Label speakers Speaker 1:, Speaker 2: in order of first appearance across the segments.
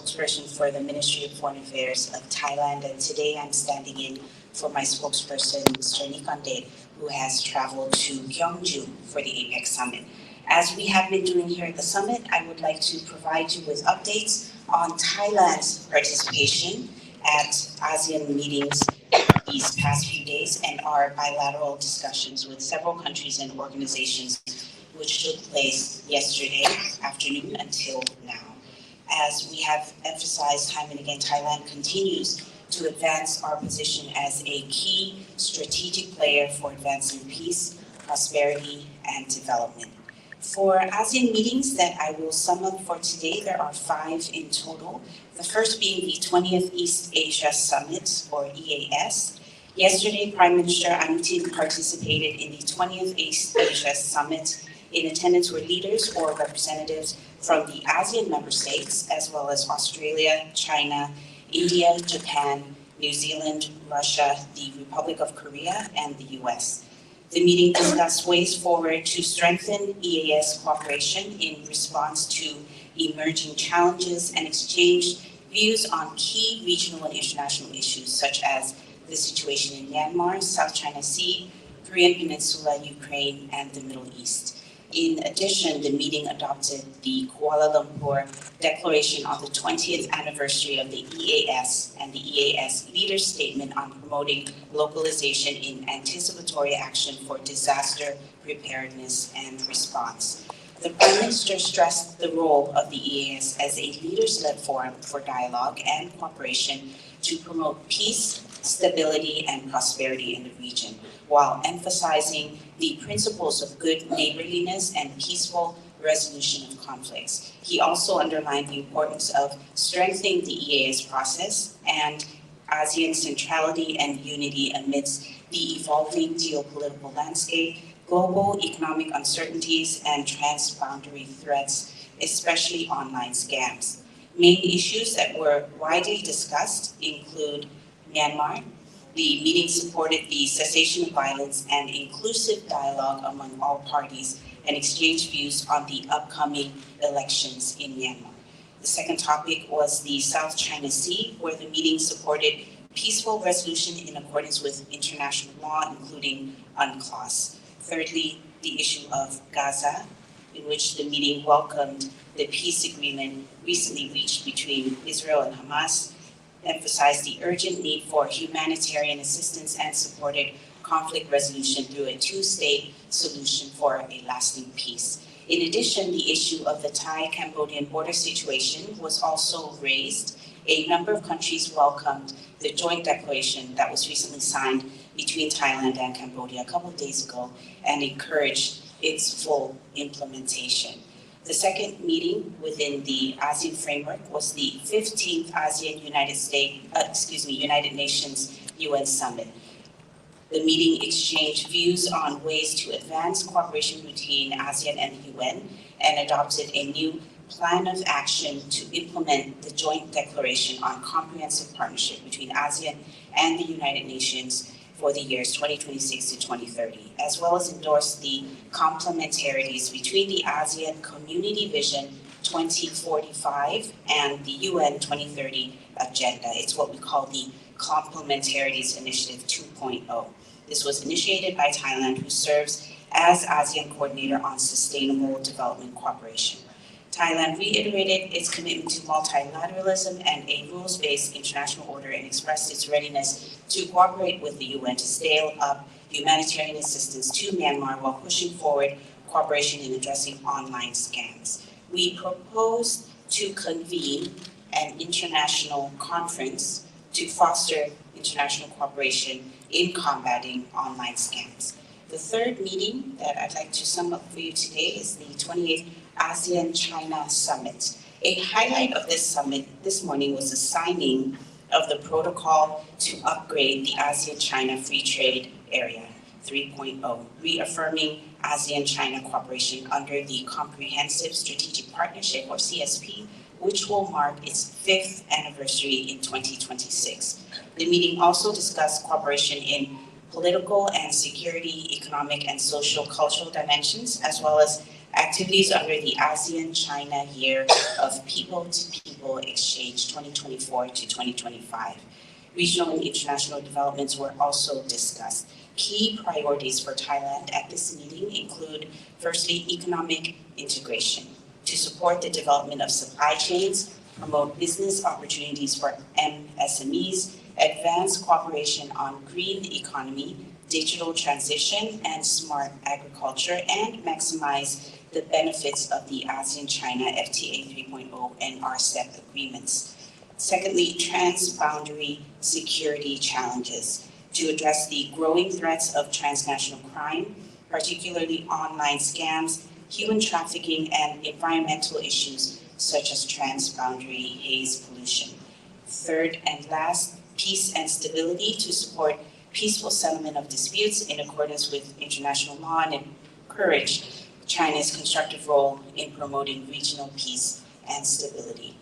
Speaker 1: spokesperson for the Ministry of Foreign Affairs of Thailand, and today I'm standing in for my spokesperson, Mr. Nikondet, who has traveled to Gyeongju for the APEC Summit. As we have been doing here at the summit, I would like to provide you with updates on Thailand's participation at ASEAN meetings these past few days and our bilateral discussions with several countries and organizations which took place yesterday afternoon until now. As we have emphasized time and again, Thailand continues to advance our position as a key strategic player for advancing peace, prosperity, and development. For ASEAN meetings that I will sum up for today, there are 5 in total. The first being the 20th East Asia Summit, or EAS. Yesterday, Prime Minister Anutin participated in the 20th East Asia Summit. In attendance were leaders or representatives from the ASEAN member states, as well as Australia, China, India, Japan, New Zealand, Russia, the Republic of Korea, and the US. The meeting discussed ways forward to strengthen EAS cooperation in response to emerging challenges and exchanged views on key regional and international issues such as the situation in Myanmar, South China Sea, Korean Peninsula, Ukraine, and the Middle East. In addition, the meeting adopted the Kuala Lumpur Declaration on the 20th anniversary of the EAS and the EAS Leaders' Statement on promoting localization in anticipatory action for disaster preparedness and response. The Prime Minister stressed the role of the EAS as a leaders-led forum for dialogue and cooperation to promote peace, stability, and prosperity in the region, while emphasizing the principles of good neighborliness and peaceful resolution of conflicts. He also underlined the importance of strengthening the EAS process and ASEAN centrality and unity amidst the evolving geopolitical landscape, global economic uncertainties, and transboundary threats, especially online scams. Main issues that were widely discussed include Myanmar. The meeting supported the cessation of violence and inclusive dialogue among all parties and exchanged views on the upcoming elections in Myanmar. The second topic was the South China Sea, where the meeting supported peaceful resolution in accordance with international law, including UNCLOS. Thirdly, the issue of Gaza, in which the meeting welcomed the peace agreement recently reached between Israel and Hamas, emphasized the urgent need for humanitarian assistance, and supported conflict resolution through a 2-state solution for a lasting peace. In addition, the issue of the Thai-Cambodian border situation was also raised. A number of countries welcomed the joint declaration that was recently signed between Thailand and Cambodia a couple of days ago and encouraged its full implementation. The second meeting within the ASEAN framework was the 15th United Nations UN Summit. The meeting exchanged views on ways to advance cooperation between ASEAN and the UN and adopted a new plan of action to implement the joint declaration on comprehensive partnership between ASEAN and the United Nations for the years 2026 to 2030, as well as endorse the complementarities between the ASEAN Community Vision 2045 and the UN 2030 Agenda. It's what we call the Complementarities Initiative 2.0. This was initiated by Thailand, who serves as ASEAN Coordinator on Sustainable Development Cooperation. Thailand reiterated its commitment to multilateralism and a rules-based international order and expressed its readiness to cooperate with the UN to scale up humanitarian assistance to Myanmar while pushing forward cooperation in addressing online scams. We proposed to convene an international conference to foster international cooperation in combating online scams. The third meeting that I'd like to sum up for you today is the 28th ASEAN-China Summit. A highlight of this summit this morning was the signing of the protocol to upgrade the ASEAN-China Free Trade Area 3.0, reaffirming ASEAN-China cooperation under the Comprehensive Strategic Partnership, or CSP, which will mark its 5th anniversary in 2026. The meeting also discussed cooperation in political and security, economic and social cultural dimensions, as well as Activities under the ASEAN-China Year of People-to-People Exchange 2024 to 2025. Regional and international developments were also discussed. Key priorities for Thailand at this meeting include, firstly, economic integration to support the development of supply chains, promote business opportunities for MSMEs, advance cooperation on green economy, digital transition, and smart agriculture, and maximize the benefits of the ASEAN-China FTA 3.0 and RCEP agreements. Secondly, transboundary security challenges to address the growing threats of transnational crime, particularly online scams, human trafficking, and environmental issues such as transboundary haze pollution. Third and last, peace and stability to support peaceful settlement of disputes in accordance with international law and encourage China's constructive role in promoting regional peace and stability.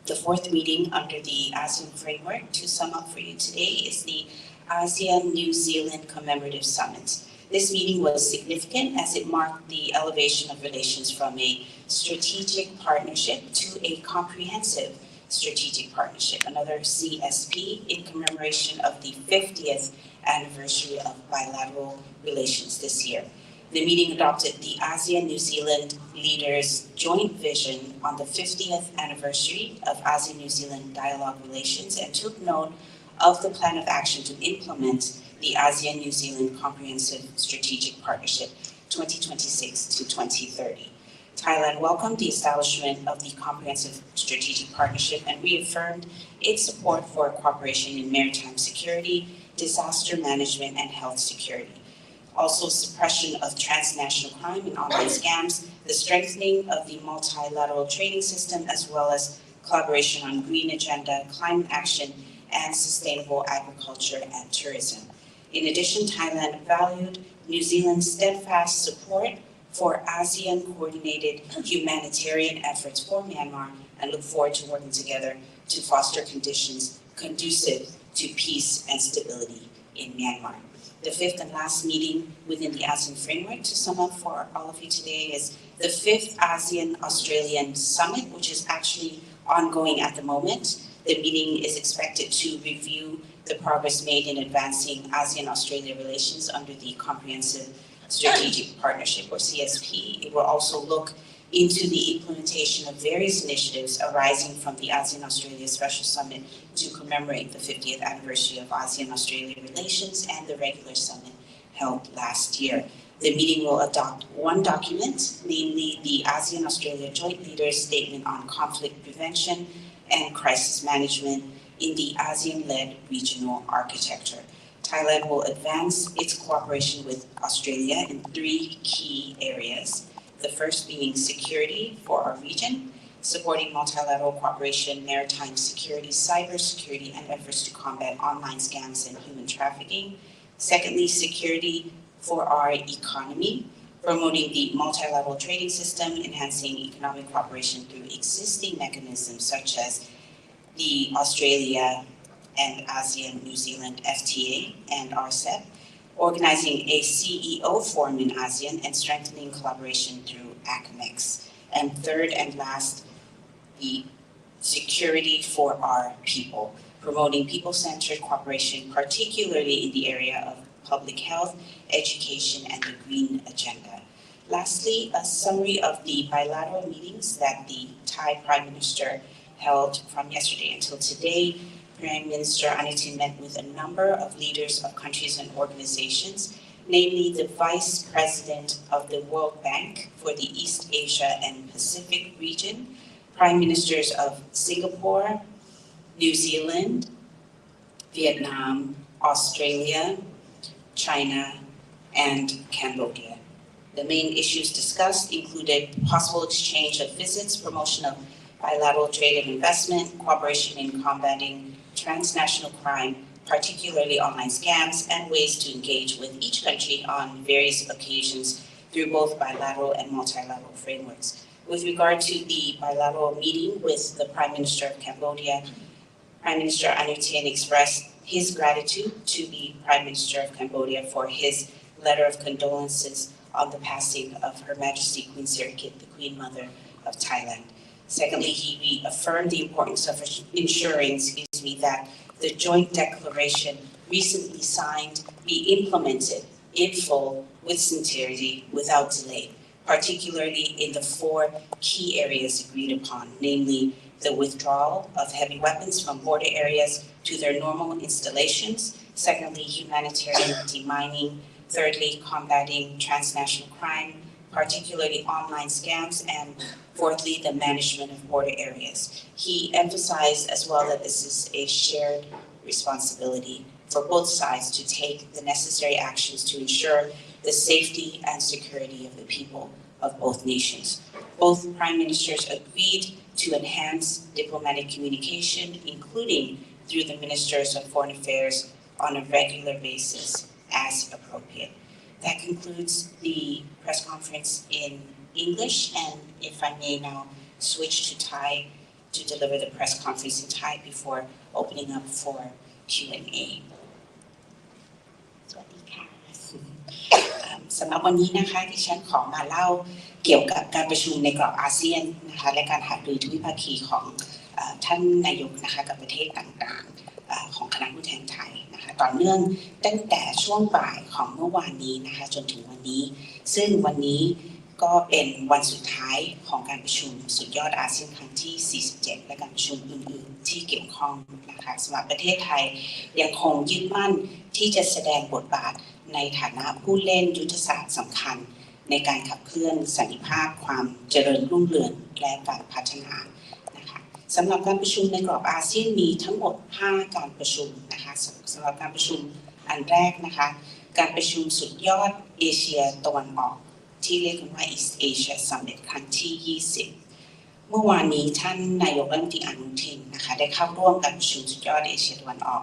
Speaker 1: The fourth meeting under the ASEAN framework, to sum up for you today, is the ASEAN-New Zealand Commemorative Summit. This meeting was significant as it marked the elevation of relations from a strategic partnership to a comprehensive strategic partnership, another CSP, in commemoration of the 50th anniversary of bilateral relations this year. The meeting adopted the ASEAN-New Zealand leaders' joint vision on the 50th anniversary of ASEAN-New Zealand dialogue relations and took note of the plan of action to implement the ASEAN-New Zealand Comprehensive Strategic Partnership 2026 to 2030. Thailand welcomed the establishment of the Comprehensive Strategic Partnership and reaffirmed its support for cooperation in maritime security, disaster management, and health security. Also, suppression of transnational crime and online scams, the strengthening of the multilateral trading system, as well as collaboration on green agenda, climate action, and sustainable agriculture and tourism. In addition, Thailand valued New Zealand's steadfast support for ASEAN-coordinated humanitarian efforts for Myanmar and look forward to working together to foster conditions conducive to peace and stability in Myanmar. The fifth and last meeting within the ASEAN framework, to sum up for all of you today, is the fifth ASEAN-Australian Summit, which is actually ongoing at the moment. The meeting is expected to review the progress made in advancing ASEAN-Australia relations under the Comprehensive Strategic Partnership, or CSP. It will also look into the implementation of various initiatives arising from the ASEAN-Australia Special Summit to commemorate the 50th anniversary of ASEAN-Australia relations and the regular summit held last year. The meeting will adopt one document, namely the ASEAN-Australia Joint Leaders Statement on Conflict Prevention and Crisis Management in the ASEAN-led regional architecture. Thailand will advance its cooperation with Australia in three key areas. The first being security for our region, supporting multilateral cooperation, maritime security, cybersecurity, and efforts to combat online scams and human trafficking. Secondly, security for our economy, promoting the multilateral trading system, enhancing economic cooperation through existing mechanisms such as the Australia and ASEAN-New Zealand FTA and RCEP, organizing a CEO forum in ASEAN, and strengthening collaboration through ACMEX. And third and last, the security for our people, promoting people-centered cooperation, particularly in the area of public health, education, and the green agenda. Lastly, a summary of the bilateral meetings that the Thai Prime Minister held from yesterday until today. Prime Minister Anutin met with a number of leaders of countries and organizations, namely the Vice President of the World Bank for the East Asia and Pacific region, Prime Ministers of Singapore, New Zealand, Vietnam, Australia, China, and Cambodia. The main issues discussed included possible exchange of visits, promotion of bilateral trade and investment, cooperation in combating transnational crime, particularly online scams, and ways to engage with each country on various occasions through both bilateral and multilateral frameworks. With regard to the bilateral meeting with the Prime Minister of Cambodia, Prime Minister Anutin expressed his gratitude to the Prime Minister of Cambodia for his letter of condolences on the passing of Her Majesty Queen Sirikit, the Queen Mother of Thailand. Secondly, he reaffirmed the importance of ensuring, that the joint declaration recently signed be implemented in full with sincerity, without delay, particularly in the 4 key areas agreed upon, namely the withdrawal of heavy weapons from border areas to their normal installations. Secondly, humanitarian demining. Thirdly, combating transnational crime, particularly online scams. And fourthly, the management of border areas. He emphasized as well that this is a shared responsibility for both sides to take the necessary actions to ensure the safety and security of the people of both nations. Both prime ministers agreed to enhance diplomatic communication, including through the ministers of foreign affairs on a regular basis as appropriate. That concludes the press conference in English, and if I may now switch to Thai to deliver the press conference in Thai before opening up for Q&A. สวัสดีค่ะ สำหรับวันนี้นะคะที่ฉันขอมาเล่าเกี่ยวกับการประชุมในกรอบอาเซียนนะคะและการหารือทวิภาคีของท่านนายกนะคะกับประเทศต่างๆของคณะผู้แทนไทยนะคะต่อเนื่องตั้งแต่ช่วงบ่ายของเมื่อวานนี้นะคะจนถึงวันนี้ซึ่งวันนี้ก็เป็นวันสุดท้ายของการประชุมสุดยอดอาเซียนครั้งที่ 47 และการประชุมอื่นๆที่เกี่ยวข้องนะคะสำหรับประเทศไทยยังคงยึดมั่นที่จะแสดงบทบาทในฐานะผู้เล่นยุทธศาสตร์สำคัญในการขับเคลื่อนสันติภาพความเจริญรุ่งเรืองและการพัฒนานะคะสำหรับการประชุมในกรอบอาเซียนมีทั้งหมด 5 การประชุมนะคะสำหรับการประชุมอันแรกนะคะการประชุมสุดยอดเอเชียตะวันออกที่เรียกกันว่า East Asia Summit ครั้งที่ 20 เมื่อวานนี้ท่านนายกรัฐมนตรีอนุทินนะคะได้เข้าร่วมการประชุมสุดยอดเอเชียตะวันออก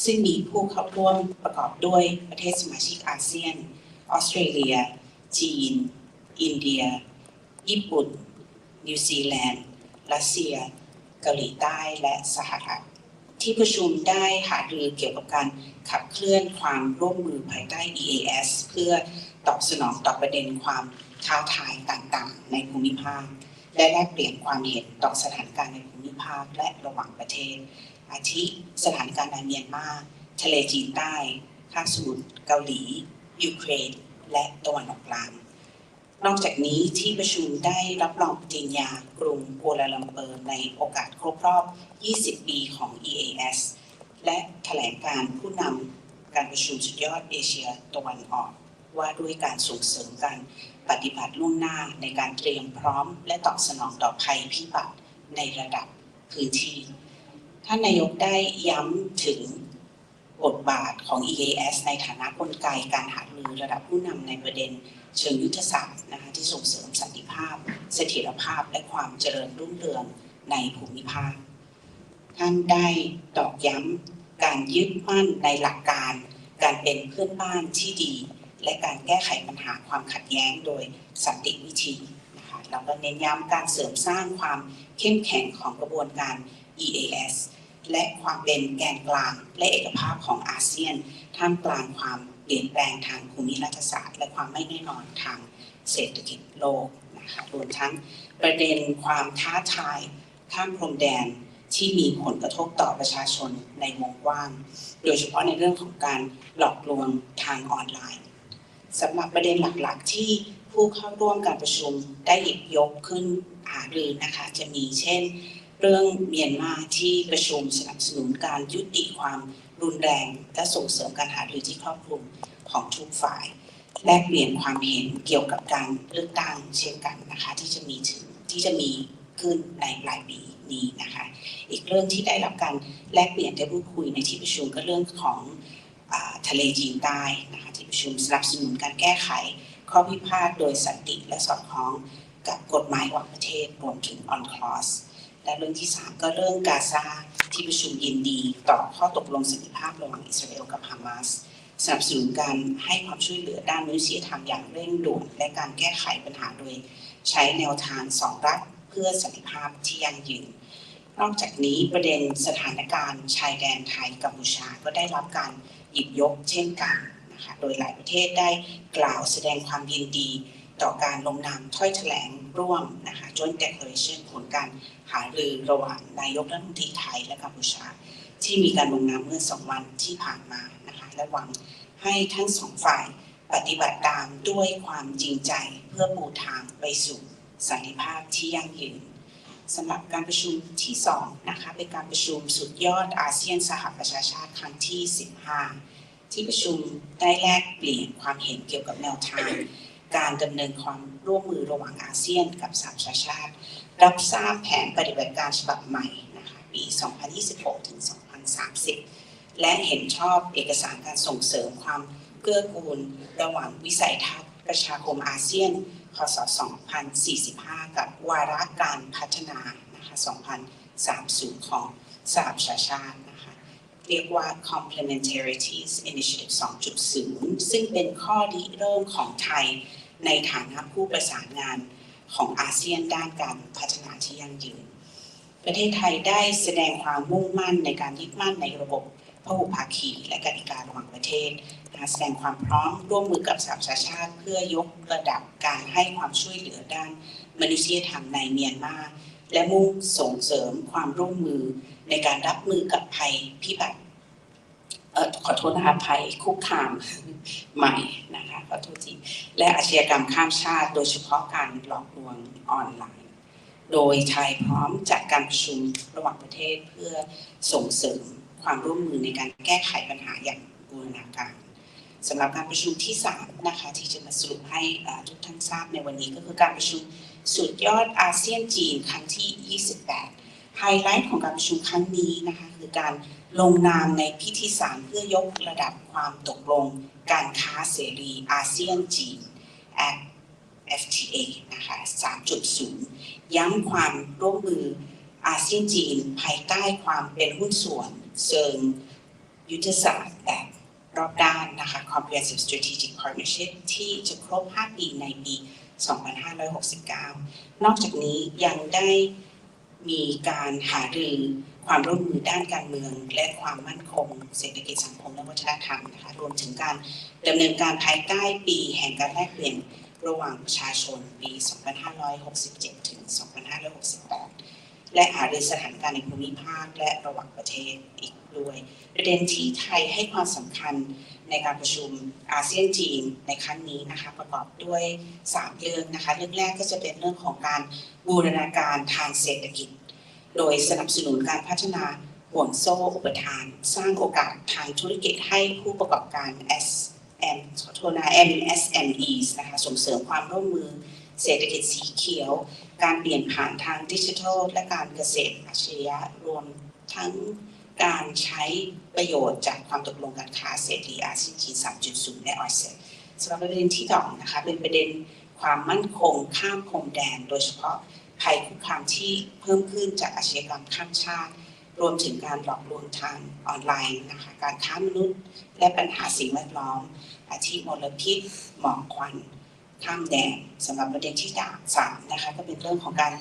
Speaker 1: ซึ่งมีผู้เข้าร่วมประกอบด้วยประเทศสมาชิกอาเซียนออสเตรเลียจีนอินเดียญี่ปุ่นนิวซีแลนด์รัสเซียเกาหลีใต้และสหรัฐที่ประชุมได้หารือเกี่ยวกับการขับเคลื่อนความร่วมมือภายใต้ EAS เพื่อตอบสนองต่อประเด็นความท้าทายต่างๆในภูมิภาคและแลกเปลี่ยนความเห็นต่อสถานการณ์ในภูมิภาคและระหว่างประเทศอาทิสถานการณ์ในเมียนมาทะเลจีนใต้คาบสมุทรเกาหลียูเครนและตะวันออกกลางนอกจากนี้ที่ประชุมได้รับรองปริญญากรุงกัวลาลัมเปอร์ในโอกาสครบรอบ 20 ปีของ EAS และแถลงการผู้นำการประชุมสุดยอดเอเชียตะวันออกว่าด้วยการส่งเสริมการปฏิบัติล่วงหน้าในการเตรียมพร้อมและตอบสนองต่อภัยพิบัติในระดับพื้นที่ท่านนายกได้ย้ำถึงบทบาทของ EAS ในฐานะกลไกการหารือระดับผู้นำในประเด็นเชิงยุทธศาสตร์นะคะที่ส่งเสริมสันติภาพเสถียรภาพและความเจริญรุ่งเรืองในภูมิภาคท่านได้ตอกย้ำการยึดมั่นในหลักการการเป็นเพื่อนบ้านที่ดีและการแก้ไขปัญหาความขัดแย้งโดยสันติวิธีนะคะแล้วก็เน้นย้ำการเสริมสร้างความเข้มแข็งของกระบวนการ EAS และความเป็นแกนกลางและเอกภาพของอาเซียนท่ามกลางความเปลี่ยนแปลงทางภูมิรัฐศาสตร์และความไม่แน่นอนทางเศรษฐกิจโลกนะคะรวมทั้งประเด็นความท้าทายข้ามพรมแดนที่มีผลกระทบต่อประชาชนในวงกว้างโดยเฉพาะในเรื่องของการหลอกลวงทางออนไลน์สำหรับประเด็นหลักๆที่ผู้เข้าร่วมการประชุมได้หยิบยกขึ้นหารือนะคะจะมีเช่นเรื่องเมียนมาที่ประชุมสนับสนุนการยุติความรุนแรงและส่งเสริมการหารือที่ครอบคลุมของทุกฝ่ายแลกเปลี่ยนความเห็นเกี่ยวกับการเลือกตั้งเช่นกันนะคะที่จะมีขึ้นในปลายปีนี้นะคะอีกเรื่องที่ได้รับการแลกเปลี่ยนได้พูดคุยในที่ประชุมก็เรื่องของทะเลจีนใต้นะคะที่ประชุมสนับสนุนการแก้ไขข้อพิพาทโดยสันติและสอดคล้องกับกฎหมายระหว่างประเทศรวมถึง UNCLOS และเรื่องที่3ก็เรื่องกาซาที่ประชุมยินดีต่อข้อตกลงสันติภาพระหว่างอิสราเอลกับฮามาสสนับสนุนการให้ความช่วยเหลือด้านมนุษยธรรมอย่างเร่งด่วนและการแก้ไขปัญหาโดยใช้แนวทาง2 รัฐเพื่อสันติภาพที่ยั่งยืนนอกจากนี้ประเด็นสถานการณ์ชายแดนไทยกัมพูชาก็ได้รับการหยิบยกเช่นกัน นะคะโดยหลายประเทศได้กล่าวแสดงความยินดีต่อการลงนามถ้อยแถลงร่วมนะคะ Joint Declaration ผลการหารือระหว่างนายกรัฐมนตรีไทยและกัมพูชาที่มีการลงนามเมื่อ2 วันที่ผ่านมานะคะและหวังให้ทั้ง2 ฝ่ายปฏิบัติตามด้วยความจริงใจเพื่อปูทางไปสู่สันติภาพที่ยั่งยืนสำหรับการประชุมที่2นะคะเป็นการประชุมสุดยอดอาเซียนสหประชาชาติครั้งที่15ที่ประชุมได้แลกเปลี่ยนความเห็นเกี่ยวกับแนวทางการดำเนินความร่วมมือระหว่างอาเซียนกับสหประชาชาติรับทราบแผนปฏิบัติการฉบับใหม่นะคะปี 2026 ถึง 2030 และเห็นชอบเอกสารการส่งเสริมความเกื้อกูลระหว่างวิสัยทัศน์ประชาคมอาเซียนคศ. 2045 กับวาระการพัฒนานะคะ 2030 ของสหประชาชาตินะคะเรียกว่า Complementarities Initiative 2.0 ซึ่งเป็นข้อริเริ่มของไทยในฐานะผู้ประสานงานของอาเซียนด้านการพัฒนาที่ยั่งยืนประเทศไทยได้แสดงความมุ่งมั่นในการยึดมั่นในระบบพหุภาคีและกติการะหว่างประเทศแสดงความพร้อมร่วมมือกับสหประชาชาติเพื่อยกระดับการให้ความช่วยเหลือด้านมนุษยธรรมในเมียนมาและมุ่งส่งเสริมความร่วมมือในการรับมือกับภัยพิบัติขอโทษนะคะภัยคุกคามใหม่นะคะขอโทษทีและอาชญากรรมข้ามชาติโดยเฉพาะการหลอกลวงออนไลน์โดยไทยพร้อมจัดการประชุมระหว่างประเทศเพื่อส่งเสริมความร่วมมือในการแก้ไขปัญหาอย่างบูรณาการสำหรับการประชุมที่3นะคะที่จะมาสรุปให้ทุกท่านทราบในวันนี้ก็คือการประชุมสุดยอดอาเซียนจีนครั้งที่28ไฮไลท์ของการประชุมครั้งนี้นะคะคือการลงนามในพิธีสารเพื่อยกระดับความตกลงการค้าเสรีอาเซียนจีน FTA นะคะ 3.0 ย้ำความร่วมมืออาเซียนจีนภายใต้ความเป็นหุ้นส่วนเชิงยุทธศาสตร์แบบรอบด้านนะคะ Comprehensive Strategic Partnership ที่จะครบ5 ปีในปี 2569 นอกจากนี้ยังได้มีการหารือความร่วมมือด้านการเมืองและความมั่นคงเศรษฐกิจสังคมและวัฒนธรรมนะคะรวมถึงการดำเนินการภายใต้ปีแห่งการแลกเปลี่ยนระหว่างประชาชนปี 2567 ถึง 2568 และหารือสถานการณ์ในภูมิภาคและระหว่างประเทศอีกด้วยประเด็นที่ไทยให้ความสำคัญในการประชุมอาเซียนจีนในครั้งนี้นะคะประกอบด้วย3 เรื่องนะคะเรื่องแรกก็จะเป็นเรื่องของการบูรณาการทางเศรษฐกิจโดยสนับสนุนการพัฒนาห่วงโซ่อุปทานสร้างโอกาสทางธุรกิจให้ผู้ประกอบการ MSMEs นะคะส่งเสริมความร่วมมือเศรษฐกิจสีเขียวการเปลี่ยนผ่านทางดิจิทัลและการเกษตรอัจฉริยะรวมทั้งการใช้ประโยชน์จากความตกลงการค้าเสรีอาเซียนจีน 3.0 และ ASEAN สำหรับประเด็นที่2นะคะเป็นประเด็นความมั่นคงข้ามพรมแดนโดยเฉพาะภัยคุกคามที่เพิ่มขึ้นจากอาชญากรรมข้ามชาติรวมถึงการหลอกลวงทางออนไลน์นะคะการค้ามนุษย์และปัญหาสิ่งแวดล้อมอาทิมลพิษหมอกควันข้ามแดนสำหรับประเด็นที่3นะคะก็เป็นเรื่องของการ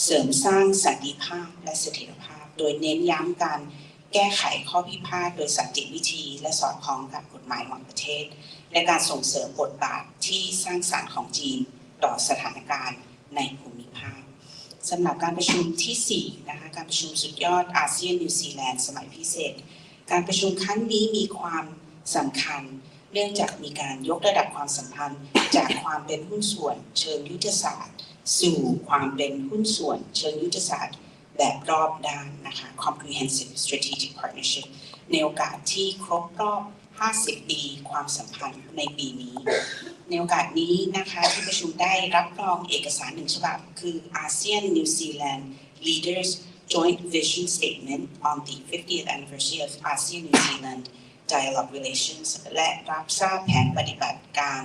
Speaker 1: เสริมสร้างสันติภาพและเสถียรภาพโดยเน้นย้ำการแก้ไขข้อพิพาทโดยสันติวิธีและสอดคล้องกับกฎหมายระหว่างประเทศและการส่งเสริมบทบาทที่สร้างสรรค์ของจีนต่อสถานการณ์ในภูมิภาคสำหรับการประชุมที่4นะคะการประชุมสุดยอดอาเซียนนิวซีแลนด์สมัยพิเศษการประชุมครั้งนี้มีความสำคัญเนื่องจากมีการยกระดับความสัมพันธ์จากความเป็นหุ้นส่วนเชิงยุทธศาสตร์สู่ความเป็นหุ้นส่วนเชิงยุทธศาสตร์แบบรอบด้านนะคะ Comprehensive Strategic Partnership ในโอกาสที่ครบรอบ50 ปีความสัมพันธ์ในปีนี้ในโอกาสนี้นะคะที่ประชุมได้รับรองเอกสาร1 ฉบับคือ ASEAN New Zealand Leaders Joint Vision Statement on the 50th Anniversary of ASEAN New Zealand Dialogue Relations และรับทราบแผนปฏิบัติการ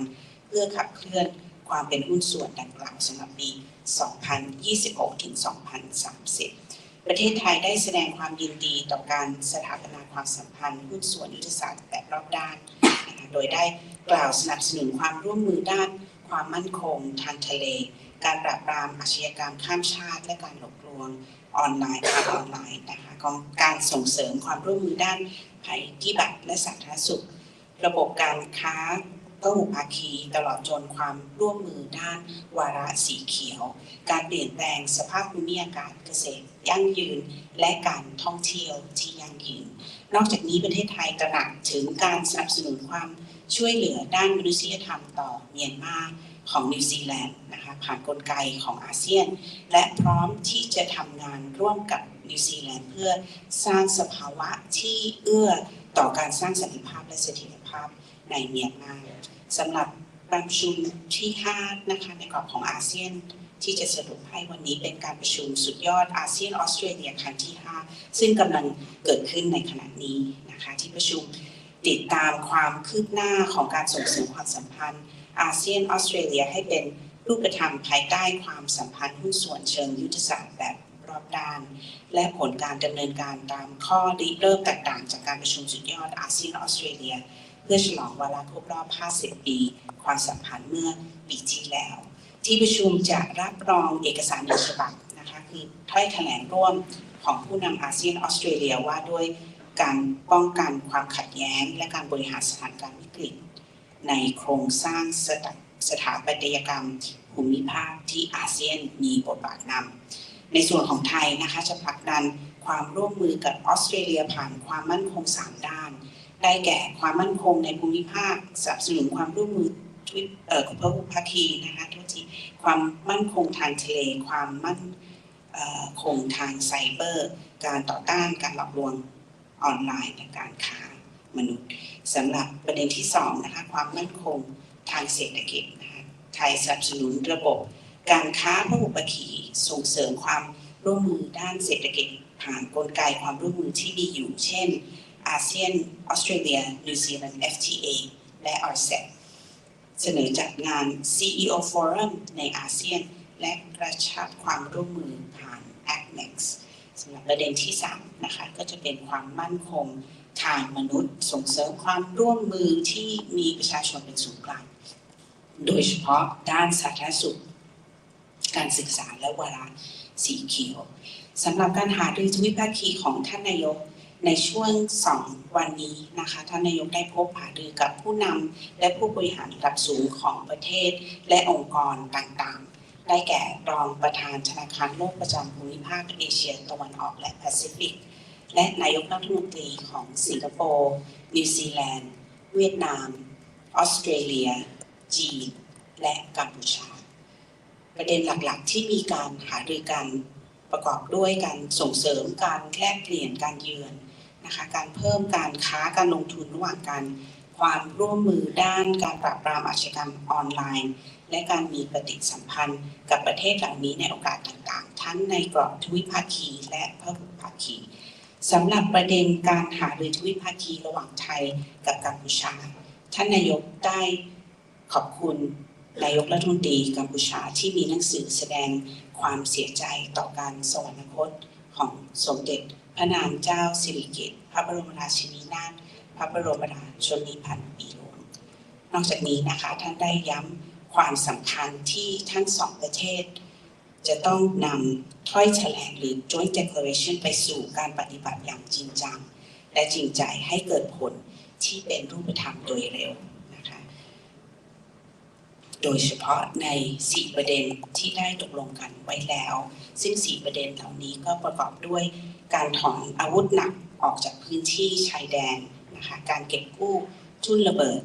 Speaker 1: เพื่อขับเคลื่อนความเป็นหุ้นส่วนดังกล่าวสำหรับปี 2026 ถึง 2030 ประเทศไทยได้แสดงความยินดีต่อการสถาปนาความสัมพันธ์หุ้นส่วนยุทธศาสตร์แบบรอบด้านโดยได้กล่าวสนับสนุนความร่วมมือด้านความมั่นคงทางทะเลการปราบปรามอาชญากรรมข้ามชาติและการหลอกลวงออนไลน์ทางออนไลน์นะคะของการส่งเสริมความร่วมมือด้านภัยพิบัติและสาธารณสุข ระบบการค้าพหุภาคีตลอดจนความร่วมมือด้านวาระสีเขียวการเปลี่ยนแปลงสภาพภูมิอากาศเกษตรยั่งยืนและการท่องเที่ยวที่ยั่งยืนนอกจากนี้ประเทศไทยตระหนักถึงการสนับสนุนความช่วยเหลือด้านมนุษยธรรมต่อเมียนมาของนิวซีแลนด์นะคะผ่านกลไกของอาเซียนและพร้อมที่จะทำงานร่วมกับนิวซีแลนด์เพื่อสร้างสภาวะที่เอื้อต่อการสร้างสันติภาพและเสถียรภาพในเมียนมาสำหรับการประชุมที่5นะคะในกรอบของอาเซียนที่จะสรุปให้วันนี้เป็นการประชุมสุดยอดอาเซียนออสเตรเลียครั้งที่5ซึ่งกำลังเกิดขึ้นในขณะนี้นะคะที่ประชุมติดตามความคืบหน้าของการส่งเสริมความสัมพันธ์อาเซียนออสเตรเลียให้เป็นรูปธรรมภายใต้ความสัมพันธ์หุ้นส่วนเชิงยุทธศาสตร์แบบรอบด้านและผลการดำเนินการตามข้อริเริ่มแตกต่างจากการประชุมสุดยอดอาเซียนออสเตรเลียเพื่อฉลองวาระครบรอบ 50 ปีความสัมพันธ์เมื่อปีที่แล้วที่ประชุมจะรับรองเอกสารหนึ่งฉบับนะคะคือถ้อยแถลงร่วมของผู้นำอาเซียนออสเตรเลียว่าด้วยการป้องกันความขัดแย้งและการบริหารสถานการณ์วิกฤตในโครงสร้างสถาปัตยกรรมภูมิภาคที่อาเซียนมีบทบาทนำในส่วนของไทยนะคะจะผลักดันความร่วมมือกับออสเตรเลียผ่านความมั่นคง3ด้านได้แก่ความมั่นคงในภูมิภาคสนับสนุนความร่วมมือพหุภาคีนะคะทุกทีความมั่นคงทางทะเลความมั่นคงทางไซเบอร์การต่อต้านการหลอกลวงออนไลน์และการค้ามนุษย์สำหรับประเด็นที่2นะคะความมั่นคงทางเศรษฐกิจนะคะไทยสนับสนุนระบบการค้าพหุภาคีส่งเสริมความร่วมมือด้านเศรษฐกิจผ่านกลไกความร่วมมือที่มีอยู่เช่นอาเซียนออสเตรเลียนิวซีแลนด์ FTA และ RCEP เสนอจัดงาน CEO Forum ในอาเซียนและกระชับความร่วมมือผ่าน ACMEX สำหรับประเด็นที่3นะคะก็จะเป็นความมั่นคงทางมนุษย์ส่งเสริมความร่วมมือที่มีประชาชนเป็นศูนย์กลางโดยเฉพาะด้านสาธารณสุขการศึกษาและวาระสีเขียวสำหรับการหารือทวิภาคีของท่านนายกในช่วง2วันนี้นะคะท่านนายกได้พบหารือกับผู้นำและผู้บริหารระดับสูงของประเทศและองค์กรต่างๆได้แก่รองประธานธนาคารโลกประจำภูมิภาคเอเชียตะวันออกและแปซิฟิกและนายกรัฐมนตรีของสิงคโปร์นิวซีแลนด์เวียดนามออสเตรเลียจีนและกัมพูชาประเด็นหลักๆที่มีการหารือกันประกอบด้วยการส่งเสริมการแลกเปลี่ยนการเยือนนะคะการเพิ่มการค้าการลงทุนระหว่างกันความร่วมมือด้านการปราบปรามอาชญากรรมออนไลน์และการมีปฏิสัมพันธ์กับประเทศเหล่านี้ในโอกาสต่างๆทั้งในกรอบทวิภาคีและพหุภาคีสำหรับประเด็นการหารือทวิภาคีระหว่างไทยกับกัมพูชาท่านนายกได้ขอบคุณนายกรัฐมนตรีกัมพูชาที่มีหนังสือแสดงความเสียใจต่อการสวรรคตของสมเด็จพระนางเจ้าสิริกิติ์พระบรมราชินีนาถพระบรมราชชนนีพันปีหลวงนอกจากนี้นะคะท่านได้ย้ำความสำคัญที่ทั้ง2ประเทศจะต้องนำถ้อยแถลงหรือ Joint Declaration ไปสู่การปฏิบัติอย่างจริงจังและจริงใจให้เกิดผลที่เป็นรูปธรรมโดยเร็วนะคะโดยเฉพาะใน4ประเด็นที่ได้ตกลงกันไว้แล้วซึ่ง4ประเด็นเหล่านี้ก็ประกอบด้วยการถอนอาวุธหนักออกจากพื้นที่ชายแดนนะคะการเก็บกู้ทุ่นระเบิด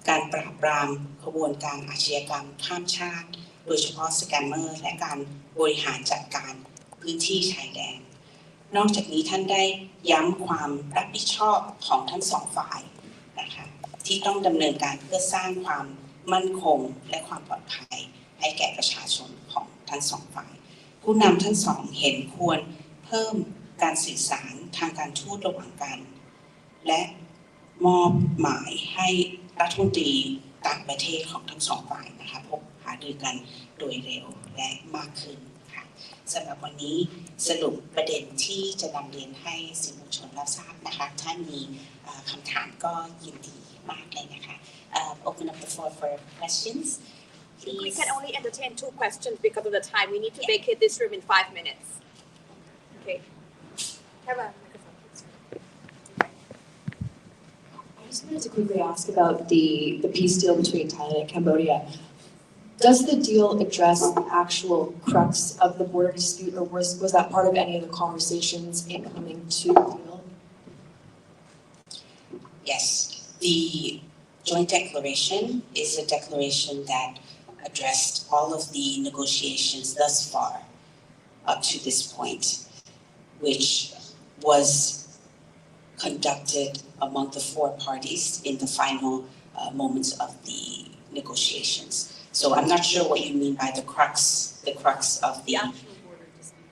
Speaker 1: การปราบปรามขบวนการอาชญากรรมข้ามชาติโดยเฉพาะสแกมเมอร์และการบริหารจัดการพื้นที่ชายแดนนอกจากนี้ท่านได้ย้ำความรับผิดชอบของทั้ง2ฝ่ายนะคะที่ต้องดำเนินการเพื่อสร้างความมั่นคงและความปลอดภัยให้แก่ประชาชนของทั้ง2ฝ่ายผู้นำทั้ง2เห็นควรเพิ่มการสื่อสารทางการทูตระหว่างกันและมอบหมายให้รัฐมนตรีต่างประเทศของทั้ง2ฝ่ายนะคะพบหารือกันโดยเร็วและมากขึ้นค่ะสำหรับวันนี้สรุปประเด็นที่จะนำเรียนให้สื่อมวลชนรับทราบนะคะถ้ามีคำถามก็ยินดีมากเลยนะคะopen up the floor for questions please.
Speaker 2: We can only entertain 2 questions because of the time. We need to vacate this room in 5 minutes. Okay. Have a microphone, please.
Speaker 3: wanted to quickly ask about the peace deal between Thailand and Cambodia. Does the deal address the actual crux of the border dispute, or was that part of any of the conversations in coming to the deal?
Speaker 1: Yes, the joint declaration is a declaration that addressed all of the negotiations thus far up to this point, which was conducted among the four parties in the final moments of the negotiations. So I'm not sure what you mean by the crux of the
Speaker 4: actual border dispute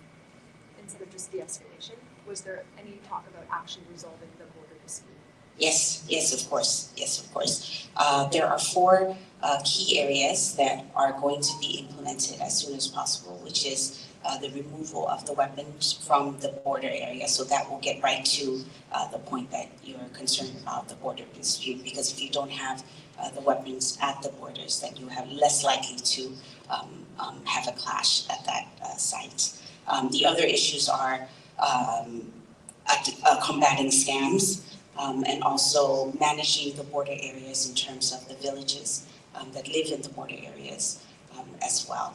Speaker 4: instead of just the escalation. Was there any talk about actually resolving the border dispute?
Speaker 1: Yes, of course. There are four key areas that are going to be implemented as soon as possible, which is the removal of the weapons from the border area. So that will get right to the point that you're concerned about the border dispute, because if you don't have the weapons at the borders, then you have less likely to have a clash at that site. The other issues are combating scams, and also managing the border areas in terms of the villages that live in the border areas as well.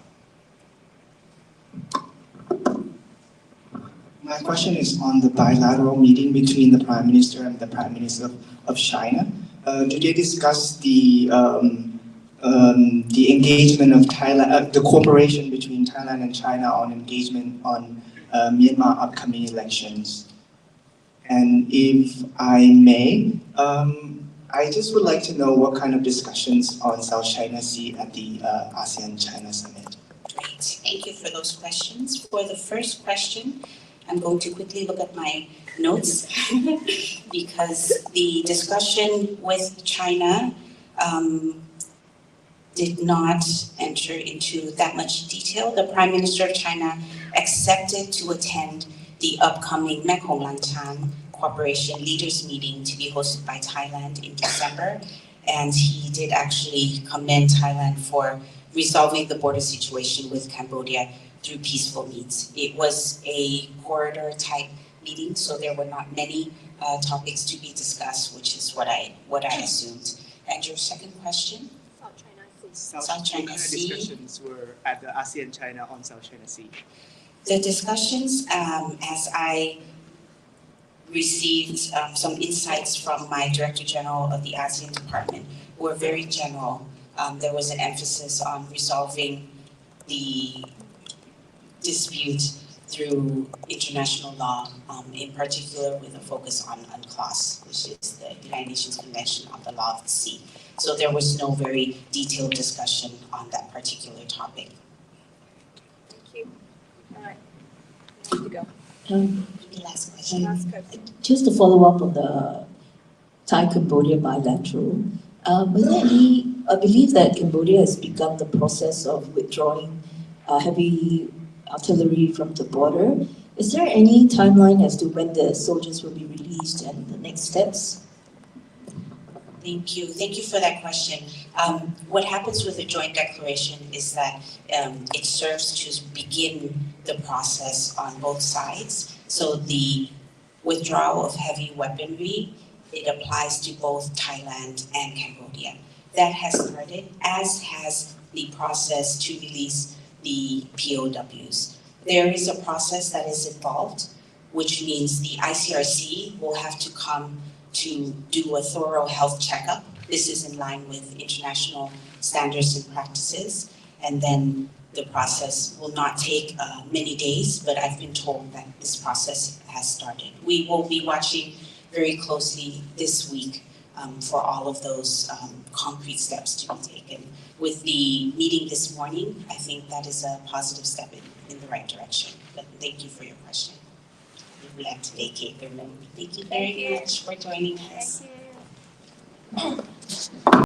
Speaker 5: My question is on the bilateral meeting between the Prime Minister and the Prime Minister of China. Do they discuss the engagement of Thailand, the cooperation between Thailand and China on engagement on Myanmar upcoming elections? And if I may, I just would like to know what kind of discussions on South China Sea at the ASEAN-China Summit.
Speaker 1: Great, thank you for those questions. For the first question, I'm going to quickly look at my notes because the discussion with China did not enter into that much detail. The Prime Minister of China accepted to attend the upcoming Mekong Lanchan Cooperation Leaders Meeting to be hosted by Thailand in December. And he did actually commend Thailand for resolving the border situation with Cambodia through peaceful means. It was a corridor type meeting, so there were not many topics to be discussed, which is what I assumed. And your second question?
Speaker 4: South China
Speaker 1: South China Sea.
Speaker 4: Sea.
Speaker 5: What kind of discussions were at the ASEAN-China on South China Sea?
Speaker 1: The discussions, as I received some insights from my Director General of the ASEAN Department, were very general. There was an emphasis on resolving the dispute through international law, in particular with a focus on UNCLOS, which is the United Nations Convention on the Law of the Sea. So there was no very detailed discussion on that particular topic.
Speaker 2: Thank you. All right. You need to go.
Speaker 1: Last question.
Speaker 2: Last question.
Speaker 6: Just to follow up on the Thai-Cambodia bilateral, was there any, I believe that Cambodia has begun the process of withdrawing heavy artillery from the border. Is there any timeline as to when the soldiers will be released and the next steps?
Speaker 1: Thank you for that question. What happens with the joint declaration is that it serves to begin the process on both sides. So the withdrawal of heavy weaponry, it applies to both Thailand and Cambodia. That has started, as has the process to release the POWs. There is a process that is involved, which means the ICRC will have to come to do a thorough health checkup. This is in line with international standards and practices. And then the process will not take many days, but I've been told that this process has started. We will be watching very closely this week for all of those concrete steps to be taken. With the meeting this morning, I think that is a positive step in the right direction. But thank you for your question. We have to vacate the room. Thank you very much for joining us.
Speaker 2: Thank you.